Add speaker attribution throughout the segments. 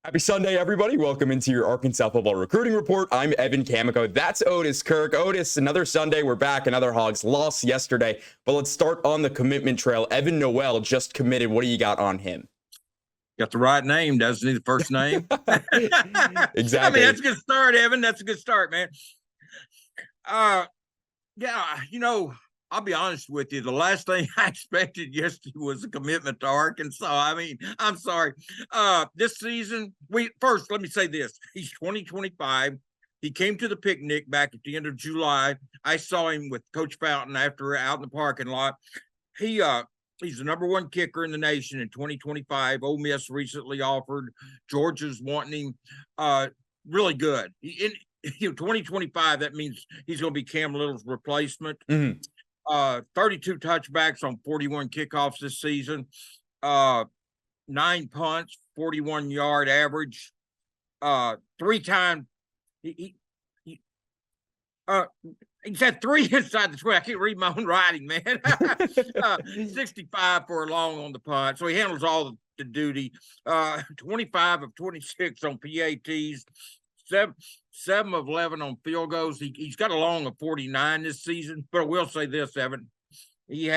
Speaker 1: Happy Sunday, everybody. Welcome into your Arkansas Football Recruiting Report. I'm Evan Kamiko. That's Otis Kirk. Otis, another Sunday. We're back. Another Hogs loss yesterday. But let's start on the commitment trail. Evan Noel just committed. What do you got on him?
Speaker 2: Got the right name, doesn't he? The first name.
Speaker 1: Exactly.
Speaker 2: I mean, that's a good start, Evan. That's a good start, man. I'll be honest with you. The last thing I expected yesterday was a commitment to Arkansas. I mean, I'm sorry. This season, let me say this. He's 2025. He came to the picnic back at the end of July. I saw him with Coach Fountain out in the parking lot. He's the number one kicker in the nation in 2025. Ole Miss recently offered. Georgia's wanting him. Really good. In 2025, that means he's going to be Cam Little's replacement. 32 touchbacks on 41 kickoffs this season. 9 punts, 41-yard average. 3-time. He's had 3 inside the 20. I can't read my own writing, man. 65 for a long on the punt. So he handles all the duty. 25 of 26 on PATs. 7 of 11 on field goals. He's got a long of 49 this season. But I will say this, Evan. He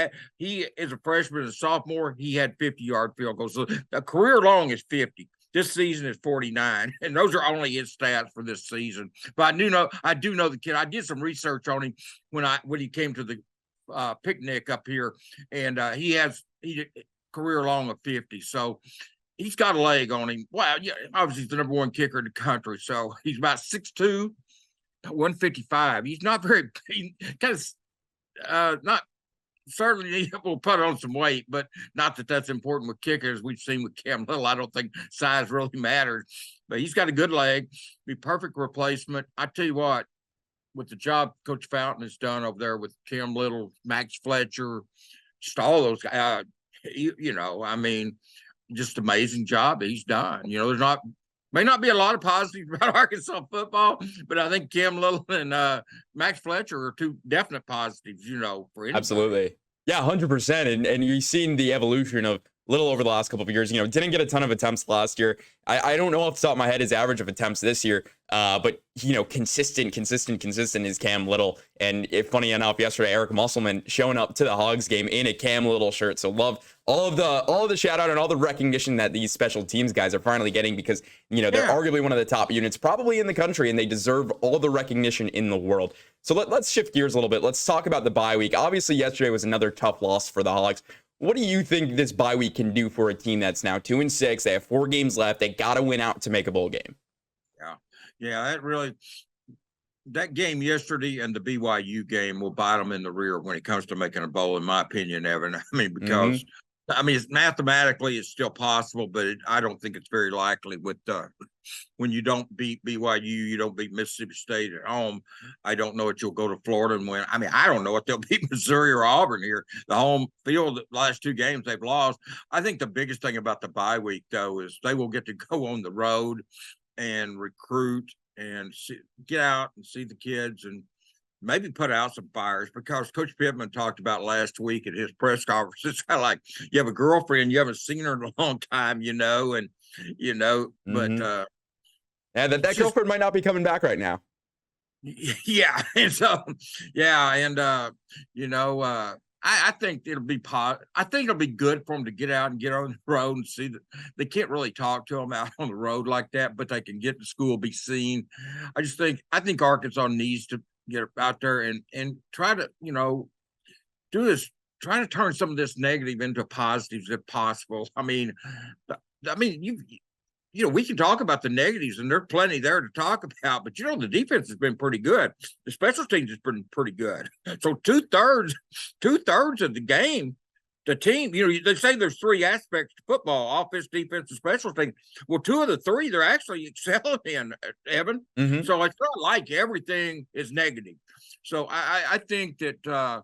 Speaker 2: is a freshman and a sophomore. He had 50-yard field goals. So a career long is 50. This season is 49, and those are only his stats for this season. But I do know the kid. I did some research on him when he came to the picnic up here, and he career long of 50. So he's got a leg on him. Well, yeah, obviously he's the number one kicker in the country. So he's about 6'2", 155. He's not very kind of not. Certainly will put on some weight, but not that that's important with kickers. We've seen with Cam Little. I don't think size really matters, but he's got a good leg. Be perfect replacement. I tell you what, with the job Coach Fountain has done over there with Cam Little, Max Fletcher, just all those guys, I mean, just amazing job he's done. May not be a lot of positives about Arkansas football, but I think Cam Little and Max Fletcher are 2 definite positives, for anybody.
Speaker 1: Absolutely. Yeah, 100%. And you've seen the evolution of Little over the last couple of years. Didn't get a ton of attempts last year. I don't know off the top of my head his average of attempts this year, but consistent is Cam Little. And funny enough, yesterday Eric Musselman showing up to the Hogs game in a Cam Little shirt. So love all of the shout out and all the recognition that these special teams guys are finally getting, because they're arguably one of the top units probably in the country, and they deserve all the recognition in the world. So let's shift gears a little bit. Let's talk about the bye week. Obviously, yesterday was another tough loss for the Hogs. What do you think this bye week can do for a team that's now 2-6? They have 4 games left. They got to win out to make a bowl game.
Speaker 2: Yeah, that game yesterday and the BYU game will bite them in the rear when it comes to making a bowl, in my opinion, Evan. I mean, because mathematically it's still possible, but I don't think it's very likely with when you don't beat BYU, you don't beat Mississippi State at home. I don't know if you'll go to Florida and win. I mean, I don't know if they'll beat Missouri or Auburn here. The home field, the last 2 games they've lost. I think the biggest thing about the bye week, though, is they will get to go on the road and recruit and get out and see the kids and maybe put out some fires, because Coach Pittman talked about last week at his press conference. It's kind of like you have a girlfriend, you haven't seen her in a long time, but
Speaker 1: that girlfriend might not be coming back right now.
Speaker 2: Yeah. And so, I think it'll be I think it'll be good for them to get out and get on the road and see that they can't really talk to them out on the road like that, but they can get to school, be seen. I think Arkansas needs to get out there and try to, do this, try to turn some of this negative into positives if possible. I mean, we can talk about the negatives, and there's plenty there to talk about, but the defense has been pretty good. The special teams has been pretty good. So two-thirds of the game, the team, they say there's 3 aspects to football: offense, defense, and special teams. Well, 2 of the 3 they're actually excelling in, Evan. So it's not like everything is negative. So I think that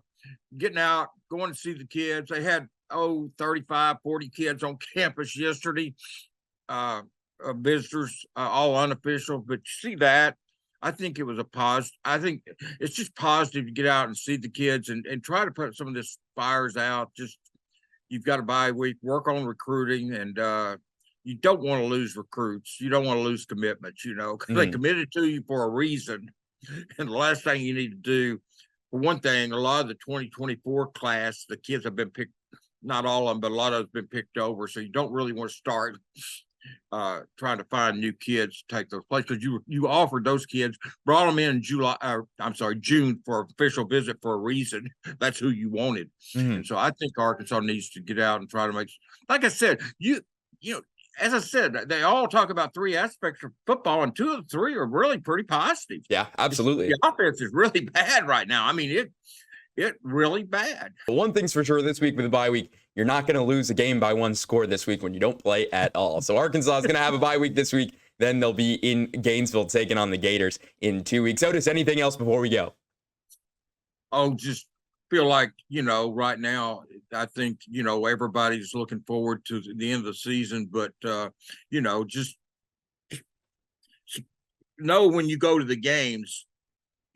Speaker 2: getting out, going to see the kids, they had 35, 40 kids on campus yesterday. Visitors, all unofficial, but you see that. I think it was a positive. I think it's just positive to get out and see the kids and try to put some of this fires out. Just, you've got a bye week, work on recruiting, and you don't want to lose recruits. You don't want to lose commitments, you know, because they committed to you for a reason. And the last thing you need to do, for one thing, a lot of the 2024 class, the kids have been picked, not all of them, but a lot of them have been picked over. So you don't really want to start trying to find new kids to take those places, because you offered those kids, brought them in June for an official visit for a reason. That's who you wanted. And so I think Arkansas needs to get out and try to make, like I said, you know, as I said, they all talk about three aspects of football, and two of the three are really pretty positive.
Speaker 1: Yeah, absolutely.
Speaker 2: The offense is really bad right now. I mean, it really bad.
Speaker 1: One thing's for sure this week with the bye week, you're not going to lose a game by one score this week when you don't play at all. So Arkansas is going to have a bye week this week. Then they'll be in Gainesville taking on the Gators in 2 weeks. Otis, anything else before we go?
Speaker 2: Oh, just feel like, you know, right now, I think, you know, everybody's looking forward to the end of the season, but, you know, just know when you go to the games,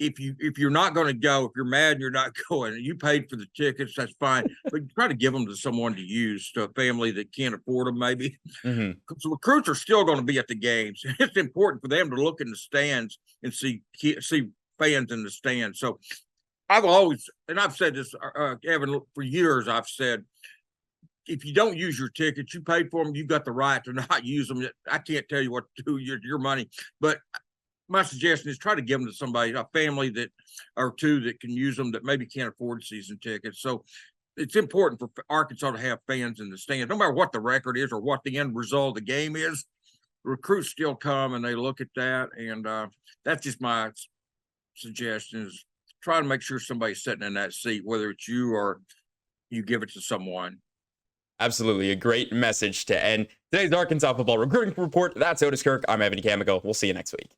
Speaker 2: if you're not going to go, if you're mad and you're not going, you paid for the tickets, that's fine. But try to give them to someone to use, to a family that can't afford them, maybe. Because recruits are still going to be at the games. It's important for them to look in the stands and see fans in the stands. So I've always, and I've said this, Evan, for years, I've said, if you don't use your tickets, you paid for them, you've got the right to not use them. I can't tell you what to do with your money, but my suggestion is try to give them to somebody, a family that or two that can use them, that maybe can't afford season tickets. So it's important for Arkansas to have fans in the stands, no matter what the record is or what the end result of the game is. Recruits still come and they look at that, and that's just my suggestion, is try to make sure somebody's sitting in that seat, whether it's you or you give it to someone.
Speaker 1: Absolutely. A great message to end today's Arkansas Football Recruiting Report. That's Otis Kirk. I'm Evan Camico. We'll see you next week.